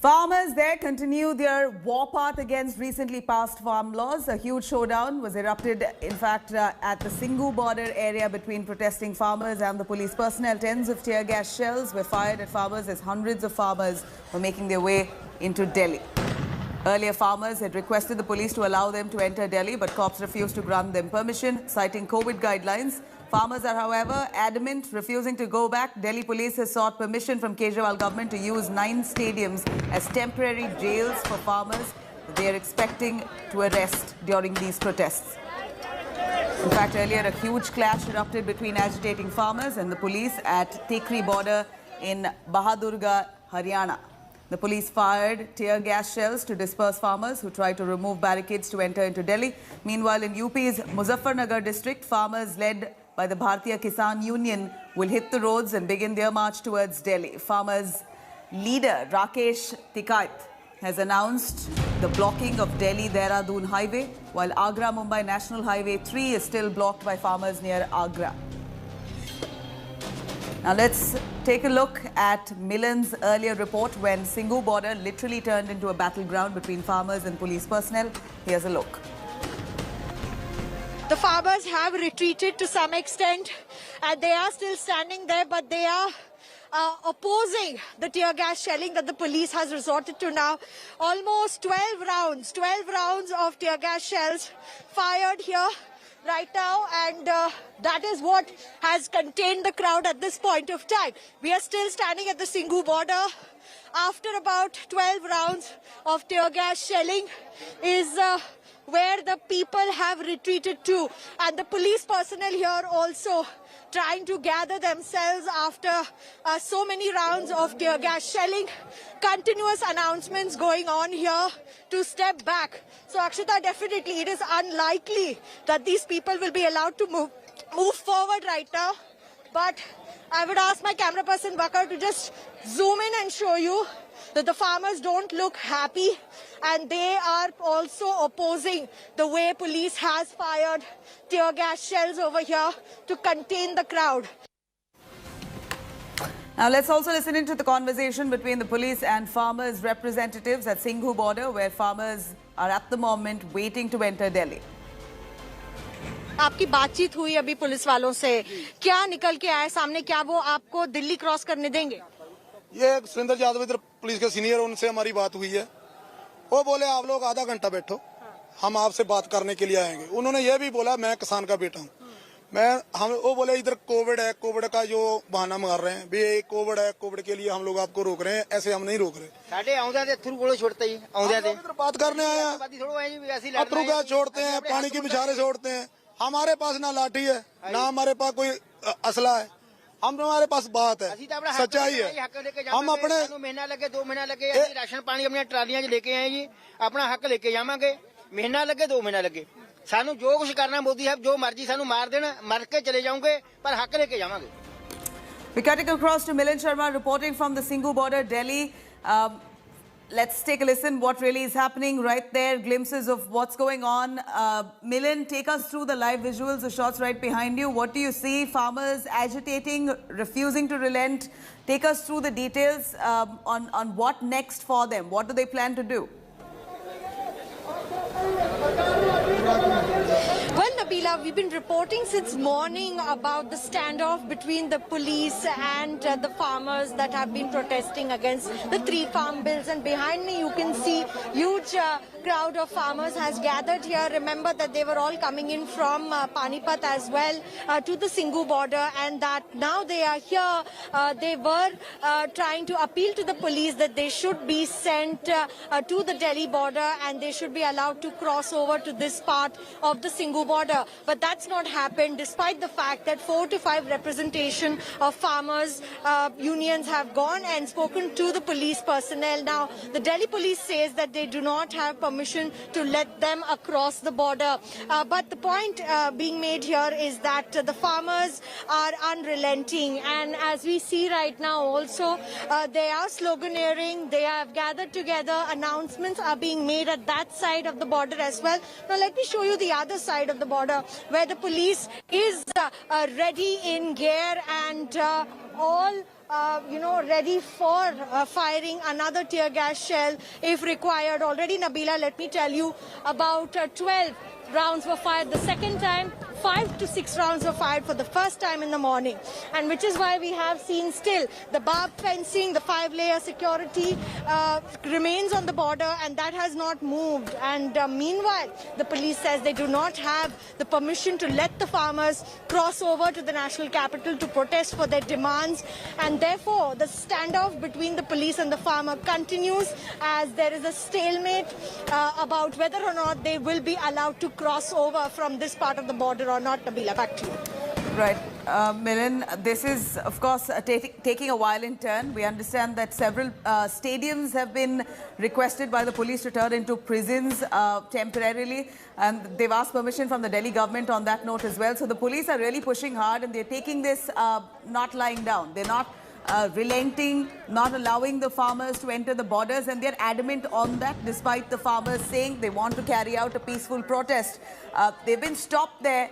Farmers there continue their war path against recently passed farm laws. A huge showdown was erupted, in fact, at the Singhu border area between protesting farmers and the police personnel. Tens of tear gas shells were fired at farmers as hundreds of farmers were making their way into Delhi. Earlier, farmers had requested the police to allow them to enter Delhi, but cops refused to grant them permission, citing COVID guidelines. Farmers are, however, adamant, refusing to go back. Delhi police has sought permission from Kejriwal government to use 9 stadiums as temporary jails for farmers they are expecting to arrest during these protests. In fact, earlier a huge clash erupted between agitating farmers and the police at Tekri border in Bahadurgarh, Haryana. The police fired tear gas shells to disperse farmers who tried to remove barricades to enter into Delhi. Meanwhile, in UP's Muzaffarnagar district, farmers led by the Bharatiya Kisan Union will hit the roads and begin their march towards Delhi. Farmers' leader Rakesh Tikait has announced the blocking of Delhi-Dehradun highway, while Agra-Mumbai National Highway 3 is still blocked by farmers near Agra. Now let's take a look at Milan's earlier report when Singhu border literally turned into a battleground between farmers and police personnel. Here's a look. The farmers have retreated to some extent and they are still standing there, but they are opposing the tear gas shelling that the police has resorted to now. Almost 12 rounds of tear gas shells fired here right now, and that is what has contained the crowd at this point of time. We are still standing at the Singhu border. After about 12 rounds of tear gas shelling is where the people have retreated to, and the police personnel here also trying to gather themselves after so many rounds of tear gas shelling. Continuous announcements going on here to step back. So Akshita, definitely it is unlikely that these people will be allowed to move forward right now, but I would ask my camera person Bakar to just zoom in and show you that the farmers don't look happy, and they are also opposing the way police has fired tear gas shells over here to contain the crowd. Now let's also listen into the conversation between the police and farmers representatives at Singhu border, where farmers are at the moment waiting to enter Delhi. आपकी बातचीत हुई अभी police वालों से, क्या निकल के आए सामने? क्या वो आपको दिल्ली क्रॉस करने देंगे? ये सुरेंद्र यादव इधर पुलिस के सीनियर, उनसे हमारी बात हुई है। वो बोले आप लोग आधा घंटा बैठो, हम आपसे बात करने के लिए आएंगे। उन्होंने ये भी बोला मैं किसान का बेटा हूँ। वो बोले इधर कोविड है, कोविड का जो बहाना मार रहे हैं, भी कोविड है, कोविड के लिए हम लोग आपको रोक रहे हैं, ऐसे हम नहीं रोक रहे। बात करने आए हैं, अथरू गैस छोड़ते हैं, पानी की बिछारे छोड़ते हैं। हमारे पास ना लाठी है, ना हमारे पास कोई असला है, हमारे पास बात है, सच्चाई है। हम अपने महीना लगे 2 महीना लगे राशन पानी अपनी ट्रालियां लेके आए जी, अपना हक लेके जावांगे। महीना लगे 2 महीना लगे, सानू जो कुछ करना मोदी साहब जो मर्जी सानू मार देना, मर के चले जाऊंगे पर हक लेके जावांगे। We're cutting across to Milind Sharma reporting from the Singhu border, Delhi. Let's take a listen what really is happening right there, glimpses of what's going on. Milind, take us through the live visuals, the shots right behind you. What do you see? Farmers agitating, refusing to relent. Take us through the details on what next for them. What do they plan to do? Well, Nabila, we've been reporting since morning about the standoff between the police and the farmers that have been protesting against the 3 farm bills. And behind me, you can see huge crowd of farmers has gathered here. Remember that they were all coming in from Panipat as well to the Singhu border, and that now they are here. They were trying to appeal to the police that they should be sent to the Delhi border and they should be allowed to cross over to this part of the Singhu border. But that's not happened, despite the fact that 4 to 5 representation of farmers unions have gone and spoken to the police personnel. Now, the Delhi police says that they do not have permission to let them across the border. But the point being made here is that the farmers are unrelenting. And as we see right now also, they are sloganeering. They have gathered together. Announcements are being made at that side of the border as well. Now, let me show you the other side of the border where the police is ready in gear, and all ready for firing another tear gas shell if required. Already, Nabila, let me tell you, about 12 rounds were fired the second time. 5 to 6 rounds were fired for the first time in the morning, and which is why we have seen still the barbed fencing, the 5-layer security remains on the border, and that has not moved. And meanwhile, the police says they do not have the permission to let the farmers cross over to the national capital to protest for their demands, and therefore the standoff between the police and the farmer continues as there is a stalemate about whether or not they will be allowed to cross over from this part of the border or not. Nabila, back to you. Right. Milind, this is, of course, taking a violent turn. We understand that several stadiums have been requested by the police to turn into prisons temporarily, and they've asked permission from the Delhi government on that note as well. So the police are really pushing hard, and they're taking this not lying down. They're not relenting, not allowing the farmers to enter the borders, and they're adamant on that despite the farmers saying they want to carry out a peaceful protest. They've been stopped there.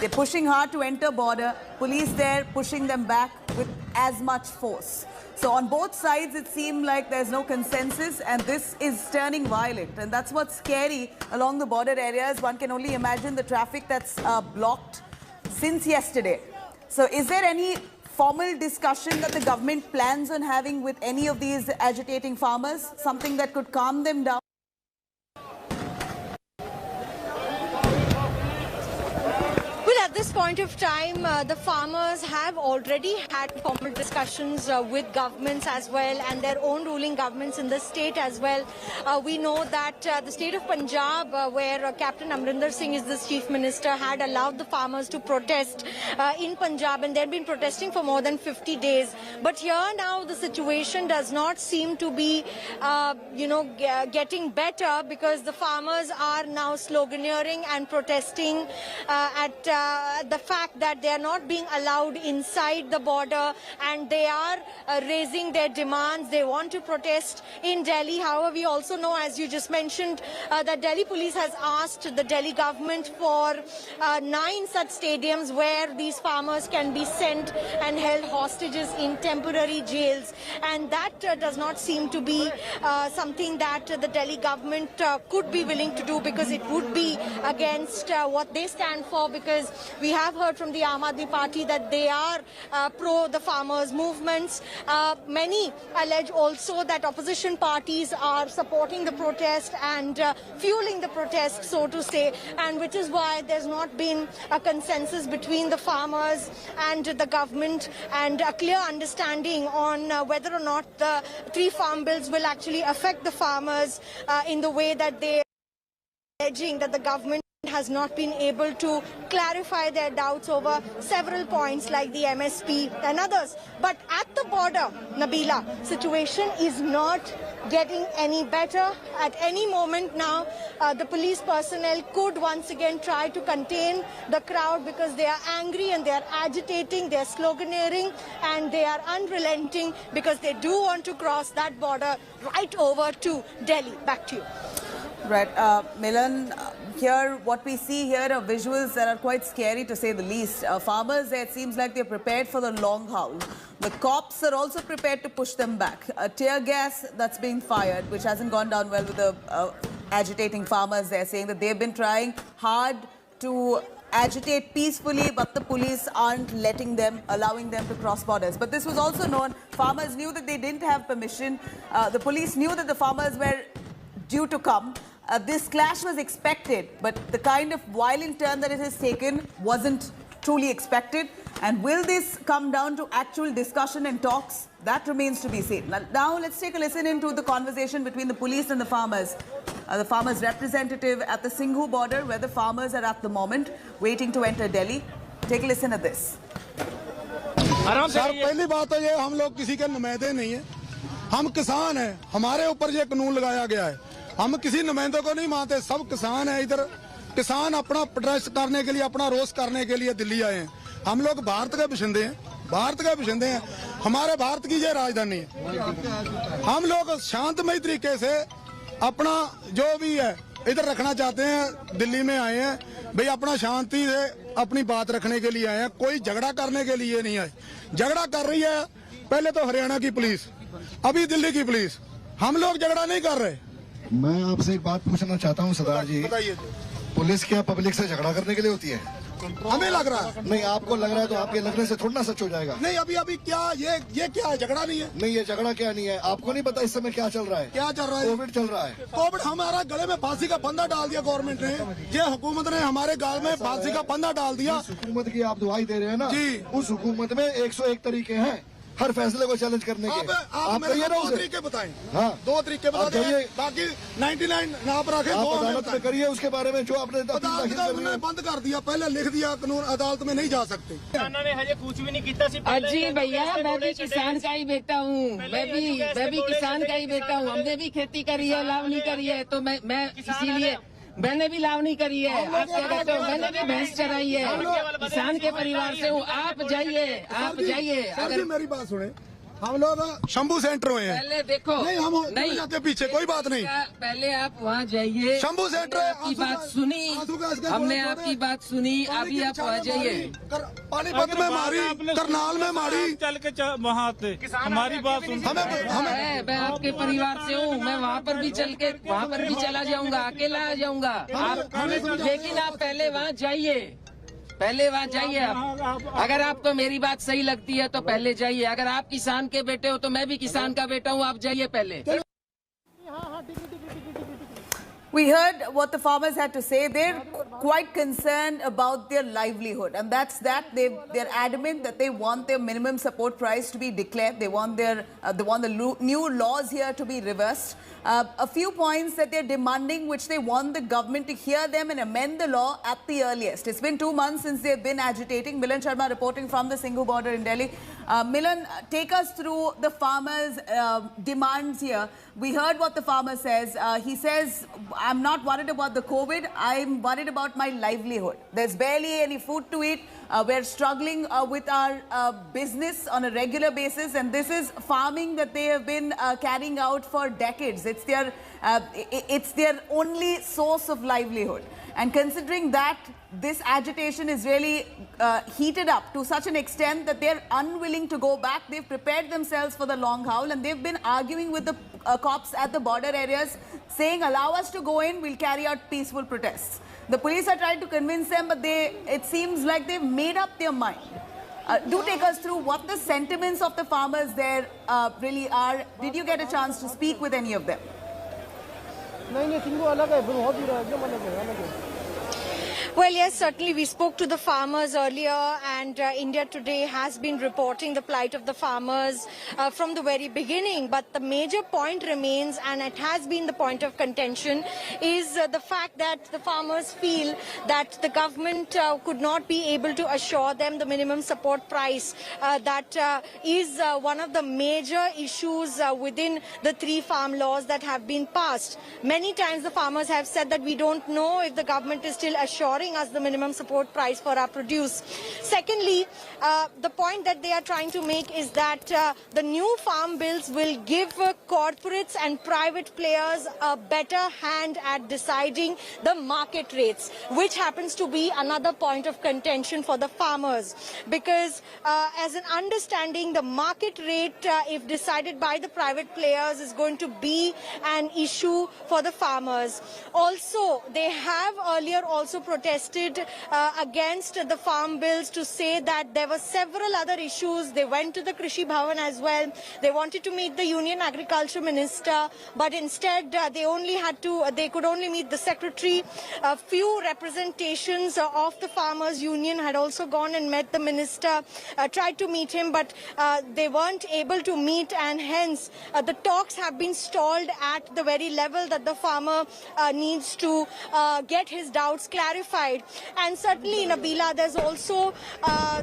They're pushing hard to enter border. Police there pushing them back with as much force. So on both sides, it seemed like there's no consensus, and this is turning violent. And that's what's scary along the border areas. One can only imagine the traffic that's blocked since yesterday. So is there any formal discussion that the government plans on having with any of these agitating farmers? Something that could calm them down? At this point of time, the farmers have already had formal discussions with governments as well, and their own ruling governments in the state as well. We know that the state of Punjab, where Captain Amrinder Singh is the chief minister, had allowed the farmers to protest in Punjab, and they've been protesting for more than 50 days. But here now the situation does not seem to be, getting better, because the farmers are now sloganeering and protesting at the fact that they are not being allowed inside the border, and they are raising their demands. They want to protest in Delhi. However, we also know, as you just mentioned, that Delhi police has asked the Delhi government for 9 such stadiums where these farmers can be sent and held hostages in temporary jails, and that does not seem to be something that the Delhi government could be willing to do, because it would be against what they stand for. Because we have heard from the Aam Aadmi Party that they are pro the farmers' movements. Many allege also that opposition parties are supporting the protest and fueling the protest, so to say, and which is why there's not been a consensus between the farmers and the government, and a clear understanding on whether or not the 3 farm bills will actually affect the farmers in the way that they are alleging that the government has not been able to clarify their doubts over several points like the MSP and others. But at the border, Nabila, situation is not getting any better. At any moment now, the police personnel could once again try to contain the crowd, because they are angry and they are agitating, they are sloganeering, and they are unrelenting, because they do want to cross that border right over to Delhi. Back to you. Right. Milind, here, what we see here are visuals that are quite scary, to say the least. Farmers, it seems like they're prepared for the long haul. The cops are also prepared to push them back. Tear gas that's being fired, which hasn't gone down well with the agitating farmers. They're saying that they've been trying hard to agitate peacefully, but the police aren't letting them, allowing them to cross borders. But this was also known. Farmers knew that they didn't have permission. The police knew that the farmers were due to come. This clash was expected, but the kind of violent turn that it has taken wasn't truly expected. And will this come down to actual discussion and talks? That remains to be seen. Now let's take a listen into the conversation between the police and the farmers. The farmers' representative at the Singhu border, where the farmers are at the moment, waiting to enter Delhi. Take a listen at this. Sir, पहली बात तो ये, हम लोग किसी के नुमाइंदे नहीं है, हम किसान हैं, हमारे ऊपर ये कानून लगाया गया है, हम किसी नुमाइंदों को नहीं मानते, सब किसान हैं। इधर किसान अपना प्रोटेस्ट करने के लिए, अपना रोष करने के लिए दिल्ली आए हैं। हम लोग भारत के बशिंदे हैं, भारत के बशिंदे हैं, हमारे भारत की ये राजधानी है। हम लोग शांतमय तरीके से अपना जो भी है इधर रखना चाहते हैं। दिल्ली में आए हैं भाई, अपना शांति से अपनी बात रखने के लिए आए हैं, कोई झगड़ा करने के लिए नहीं आए। झगड़ा कर रही है पहले तो हरियाणा की पुलिस, अभी दिल्ली की पुलिस, हम लोग झगड़ा नहीं कर रहे। मैं आपसे एक बात पूछना चाहता हूँ सरदार जी, बताइए। पुलिस क्या पब्लिक से झगड़ा करने के लिए होती है? हमें लग रहा है। नहीं, आपको लग रहा है तो आपके लगने से थोड़ा ना सच हो जाएगा। नहीं, अभी क्या ये क्या है? झगड़ा नहीं है। नहीं, ये झगड़ा क्या नहीं है? आपको नहीं पता इस समय क्या चल रहा है? क्या चल रहा है? कोविड चल रहा है। कोविड, हमारा गले में फांसी का फंदा डाल दिया गवर्नमेंट ने। ये हुकूमत ने हमारे गाल में फांसी का फंदा डाल दिया। उस हुकूमत की आप दुआई दे रहे हैं ना जी। उस हुकूमत में 101 तरीके हैं हर फैसले को चैलेंज करने के। आप मेरे कहिए को ना 2 उसे। तरीके बताएं। हाँ, 2 तरीके बता आप कहिए। दें, बाकी 99 आप रखें। आप 2 हमें अदालत में करिए उसके बारे में जो आपने अपील अदालत दाखिल का कर उन्होंने रही है। बंद कर दिया, पहले लिख दिया कानून अदालत में नहीं जा सकते। ने हजे कुछ भी नहीं किया सी। जी भैया, मैं भी किसान का ही बेटा हूँ, मैं भी किसान का ही बेटा हूँ। हमने भी खेती करी है, लाव नहीं करी है, तो मैं इसीलिए मैंने भी लाव नहीं करी है। आप क्या कहते हो? मैंने भी भैंस चराई है, किसान के परिवार से हूँ। आप जाइए अगर मेरी बात सुने, हम लोग शंभू सेंटर में हैं। पहले देखो, नहीं, हम नहीं जाते पीछे, कोई बात नहीं। पहले आप वहाँ जाइए। शंभू सेंटर आपकी बात सुनी, हमने आपकी बात सुनी, अभी आप वहाँ जाइए। पानीपत में मारी, करनाल में मारी, चल के वहाँ से हमारी बात सुन। मैं आपके परिवार से हूँ, मैं वहाँ पर भी चल के वहाँ पर भी चला जाऊंगा, अकेला आ जाऊंगा। लेकिन आप पहले वहाँ जाइए, आप। अगर आपको मेरी बात सही लगती है तो पहले जाइए। अगर आप किसान के बेटे हो तो मैं भी किसान का बेटा हूँ, आप जाइए पहले। We heard what the farmers had to say. They're quite concerned about their livelihood, and that's that. They're adamant that they want their minimum support price to be declared. They want the new laws here to be reversed. A few points that they're demanding, which they want the government to hear them and amend the law at the earliest. It's been 2 months since they've been agitating. Milan Sharma reporting from the Singhu border in Delhi. Milan, take us through the farmers' demands here. We heard what the farmer says. He says, I'm not worried about the COVID. I'm worried about my livelihood. There's barely any food to eat. We're struggling with our business on a regular basis, and this is farming that they have been carrying out for decades. It's their only source of livelihood. And considering that, this agitation is really heated up to such an extent that they're unwilling to go back. They've prepared themselves for the long haul, and they've been arguing with the cops at the border areas, saying, allow us to go in, we'll carry out peaceful protests. The police are trying to convince them, but it seems like they've made up their mind. Do take us through what the sentiments of the farmers there really are. Did you get a chance to speak with any of them? Well, yes, certainly we spoke to the farmers earlier, and India Today has been reporting the plight of the farmers from the very beginning. But the major point remains, and it has been the point of contention, is the fact that the farmers feel that the government could not be able to assure them the minimum support price. That is one of the major issues within the 3 farm laws that have been passed. Many times the farmers have said that we don't know if the government is still assuring us the minimum support price for our produce. Secondly, the point that they are trying to make is that the new farm bills will give corporates and private players a better hand at deciding the market rates, which happens to be another point of contention for the farmers. Because as an understanding, the market rate, if decided by the private players, is going to be an issue for the farmers. Also, they have earlier also protested against the farm bills to say that there were several other issues. They went to the Krishi Bhavan as well. They wanted to meet the Union Agriculture Minister, but instead they could only meet the secretary. A few representations of the Farmers Union had also gone and met the minister, tried to meet him, but they weren't able to meet, and hence the talks have been stalled at the very level that the farmer needs to get his doubts clarified. And certainly in Nabila, there's also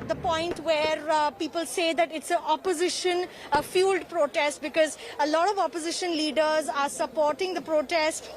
the point where people say that it's an opposition fueled protest, because a lot of opposition leaders are supporting the protest,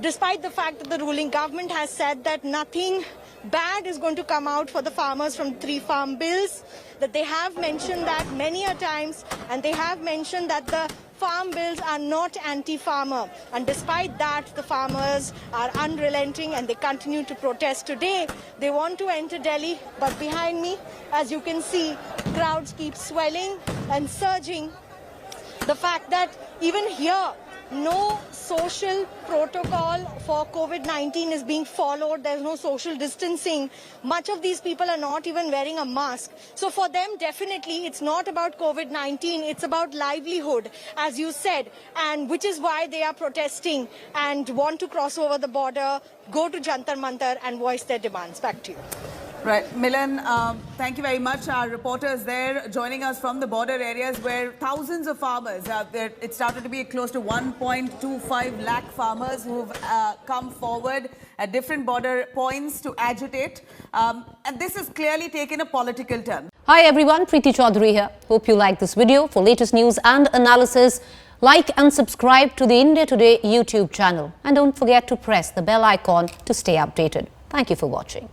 despite the fact that the ruling government has said that nothing bad is going to come out for the farmers from 3 farm bills, that they have mentioned that many a times, and they have mentioned that the farm bills are not anti-farmer. And despite that, the farmers are unrelenting and they continue to protest. Today, they want to enter Delhi, but behind me, as you can see, crowds keep swelling and surging. The fact that even here, no social protocol for COVID-19 is being followed. There's no social distancing. Much of these people are not even wearing a mask. So for them, definitely, it's not about COVID-19. It's about livelihood, as you said, and which is why they are protesting and want to cross over the border, go to Jantar Mantar and voice their demands. Back to you. Right. Milan, thank you very much. Our reporters there joining us from the border areas where thousands of farmers, it started to be close to 1.25 lakh farmers who've come forward at different border points to agitate. And this has clearly taken a political turn. Hi everyone, Preeti Chaudhary here. Hope you like this video. For latest news and analysis, like and subscribe to the India Today YouTube channel. And don't forget to press the bell icon to stay updated. Thank you for watching.